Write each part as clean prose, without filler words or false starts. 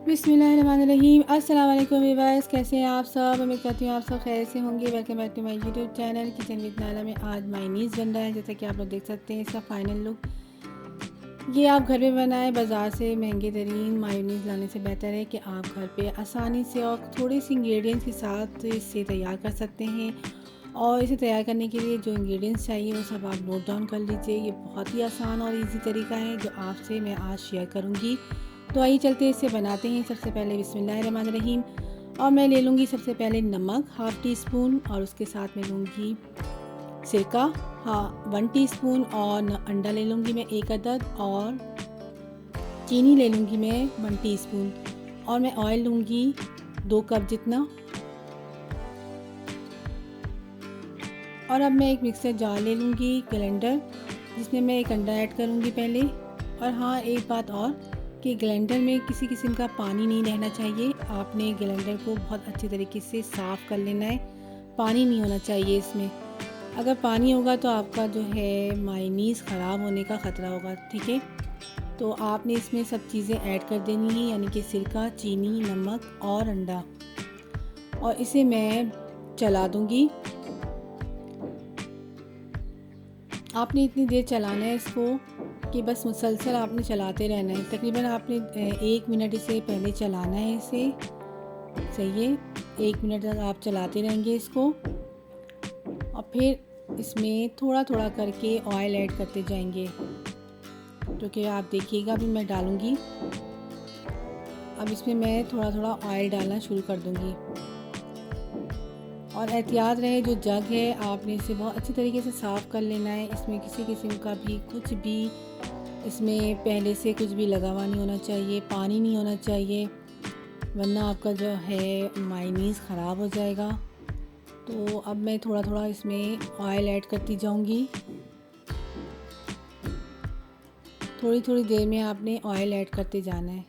बिस्मिल्लाहिर्रहमानिर्रहीम। अस्सलाम वालेकुम व्यूअर्स, कैसे हैं आप सब। उम्मीद करती हूँ आप सब खैर से होंगे। Welcome back to my YouTube channel kitchen with नाला में आज मायनीज़ बन रहा है। जैसा कि आप लोग देख सकते हैं इसका फाइनल लुक। ये आप घर पे बनाएं, बाज़ार से महंगे तरीन मायोनीज़ लाने से बेहतर है कि आप घर पे आसानी से और थोड़े से इंग्रेडिएंट्स के साथ इसे तैयार कर सकते हैं। और इसे तैयार करने के लिए जो इंग्रेडिएंट्स चाहिए वो सब आप नोट डाउन कर लीजिए। ये बहुत ही आसान और इजी तरीका है जो आपसे मैं आज शेयर करूँगी। तो आइए चलते इसे बनाते हैं। सबसे पहले बिस्मिल्लाहिर्रहमानिर्रहीम। और मैं ले लूँगी सबसे पहले नमक 1/2 टीस्पून, और उसके साथ मैं लूँगी सिरका 1 टीस्पून, और अंडा ले लूँगी मैं 1 अदद, और चीनी ले लूँगी मैं 1 टीस्पून, और मैं ऑयल लूँगी 2 कप जितना। और अब मैं एक मिक्सर जार ले लूँगी ग्राइंडर, जिसमें मैं एक अंडा ऐड करूँगी पहले। और हाँ, एक बात और कि ग्राइंडर में किसी किस्म का पानी नहीं रहना चाहिए। आपने ग्राइंडर को बहुत अच्छे तरीके से साफ़ कर लेना है, पानी नहीं होना चाहिए इसमें। अगर पानी होगा तो आपका जो है मायोनीज़ ख़राब होने का ख़तरा होगा, ठीक है। तो आपने इसमें सब चीज़ें ऐड कर देनी है, यानी कि सिरका, चीनी, नमक और अंडा। और इसे मैं चला दूँगी। आपने इतनी देर चलाना है इसको कि बस मुसलसल आपने चलाते रहना है। तकरीबन आपने 1 मिनट इसे पहले चलाना है इसे, सही है। 1 मिनट तक आप चलाते रहेंगे इसको, और फिर इसमें थोड़ा थोड़ा करके ऑयल ऐड करते जाएंगे, जो कि आप देखिएगा अभी मैं डालूँगी। अब इसमें मैं थोड़ा थोड़ा ऑयल डालना शुरू कर दूँगी। और एहतियात रहे, जो जग है आपने इसे बहुत अच्छी तरीके से साफ़ कर लेना है। इसमें किसी किस्म का भी कुछ भी इसमें पहले से कुछ भी लगा हुआ नहीं होना चाहिए, पानी नहीं होना चाहिए, वरना आपका जो है मायोनीज़ ख़राब हो जाएगा। तो अब मैं थोड़ा थोड़ा इसमें ऑयल ऐड करती जाऊंगी। थोड़ी थोड़ी देर में आपने ऑयल ऐड करते जाना है।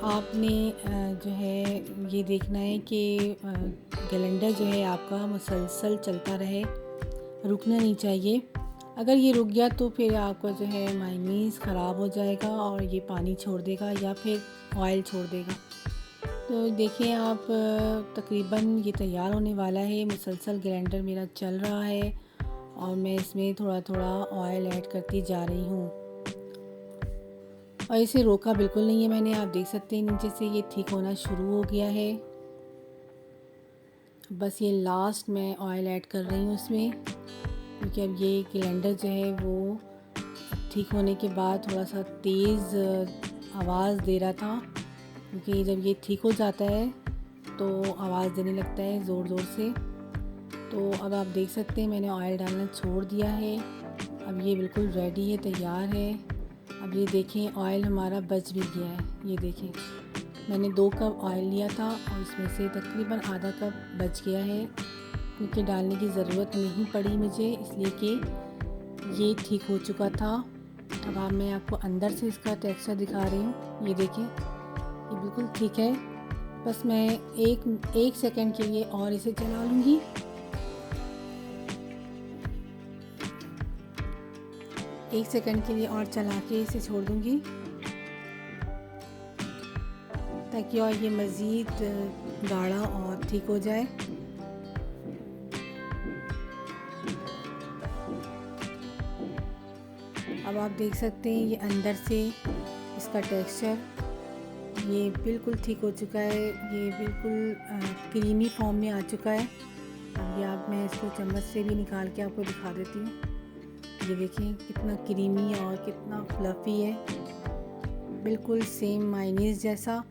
आपने जो है ये देखना है कि ग्राइंडर जो है आपका मुसलसल चलता रहे, रुकना नहीं चाहिए। अगर ये रुक गया तो फिर आपका जो है मायोनीज़ ख़राब हो जाएगा और ये पानी छोड़ देगा या फिर ऑयल छोड़ देगा। तो देखिए आप, तकरीबन ये तैयार होने वाला है। मुसलसल ग्राइंडर मेरा चल रहा है और मैं इसमें थोड़ा थोड़ा ऑयल ऐड करती जा रही हूँ, और इसे रोका बिल्कुल नहीं है मैंने। आप देख सकते हैं नीचे से ये ठीक होना शुरू हो गया है। बस ये लास्ट में ऑयल ऐड कर रही हूँ इसमें, क्योंकि अब ये ग्राइंडर जो है वो ठीक होने के बाद थोड़ा सा तेज़ आवाज़ दे रहा था, क्योंकि जब ये ठीक हो जाता है तो आवाज़ देने लगता है ज़ोर ज़ोर से। तो अब आप देख सकते हैं मैंने ऑयल डालना छोड़ दिया है। अब ये बिल्कुल रेडी है, तैयार है। अब ये देखें ऑयल हमारा बच भी गया है। ये देखें, मैंने 2 कप ऑयल लिया था और इसमें से तकरीबन आधा कप बच गया है, क्योंकि डालने की ज़रूरत नहीं पड़ी मुझे, इसलिए कि ये ठीक हो चुका था। अब मैं आपको अंदर से इसका टेक्सचर दिखा रही हूँ। ये देखें, ये बिल्कुल ठीक है। बस मैं एक सेकंड के लिए और इसे चला लूँगी। एक सेकंड के लिए और चला के इसे छोड़ दूँगी, ताकि और ये मज़ीद गाढ़ा और ठीक हो जाए। अब आप देख सकते हैं ये अंदर से इसका टेक्सचर ये बिल्कुल ठीक हो चुका है। ये बिल्कुल क्रीमी फॉर्म में आ चुका है। अब ये मैं इसको चम्मच से भी निकाल के आपको दिखा देती हूँ। ये देखें कितना क्रीमी और कितना फ्लफ़ी है, बिल्कुल सेम मायोनीज़ जैसा।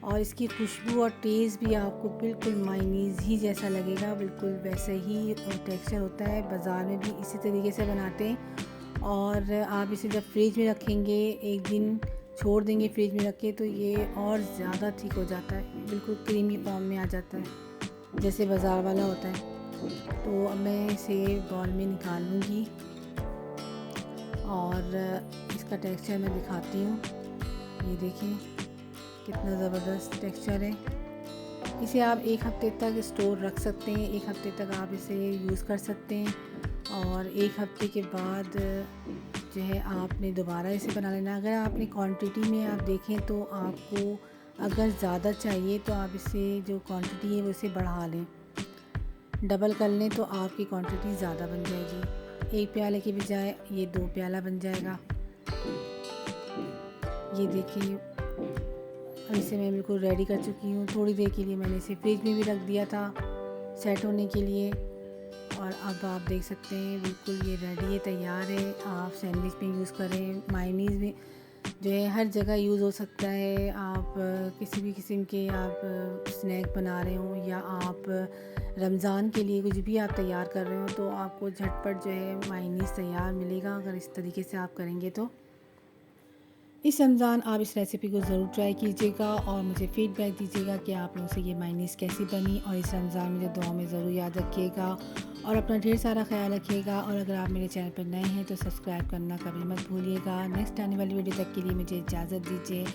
और इसकी खुशबू और टेस्ट भी आपको बिल्कुल मायोनीज़ ही जैसा लगेगा, बिल्कुल वैसे ही टेक्सचर होता है। बाज़ार में भी इसी तरीके से बनाते हैं। और आप इसे जब फ्रिज में रखेंगे, एक दिन छोड़ देंगे फ्रिज में रख के, तो ये और ज़्यादा ठीक हो जाता है, बिल्कुल क्रीमी फॉर्म में आ जाता है जैसे बाज़ार वाला होता है। तो अब मैं इसे बाउल में निकाल लूँगी और इसका टेक्सचर मैं दिखाती हूँ। ये देखें कितना ज़बरदस्त टेक्सचर है। इसे आप 1 हफ़्ते तक स्टोर रख सकते हैं, 1 हफ़्ते तक आप इसे यूज़ कर सकते हैं। और 1 हफ़्ते के बाद जो है आपने दोबारा इसे बना लेना। अगर आपने क्वांटिटी में आप देखें तो आपको अगर ज़्यादा चाहिए तो आप इसे जो क्वांटिटी है वो इसे बढ़ा लें, डबल कर लें तो आपकी क्वांटिटी ज़्यादा बन जाएगी। 1 प्याले के बजाय ये 2 प्याला बन जाएगा। ये देखिए अब इसे मैं बिल्कुल रेडी कर चुकी हूँ। थोड़ी देर के लिए मैंने इसे फ्रिज में भी रख दिया था सेट होने के लिए, और अब आप देख सकते हैं बिल्कुल ये रेडी है, तैयार है। आप सैंडविच में यूज़ करें, मायोनीज़ में जो है हर जगह यूज़ हो सकता है। आप किसी भी किस्म के आप स्नैक बना रहे हो या आप रमज़ान के लिए कुछ भी आप तैयार कर रहे हो तो आपको झटपट जो है मायोनीज़ तैयार मिलेगा अगर इस तरीके से आप करेंगे तो। इस रमज़ान आप इस रेसिपी को ज़रूर ट्राई कीजिएगा और मुझे फ़ीडबैक दीजिएगा कि आप लोगों से ये मायोनीज़ कैसी बनी। और इस रमज़ान मुझे दुआ में ज़रूर याद रखिएगा और अपना ढेर सारा ख्याल रखिएगा। और अगर आप मेरे चैनल पर नए हैं तो सब्सक्राइब करना कभी मत भूलिएगा। नेक्स्ट आने वाली वीडियो तक के लिए मुझे इजाज़त दीजिए।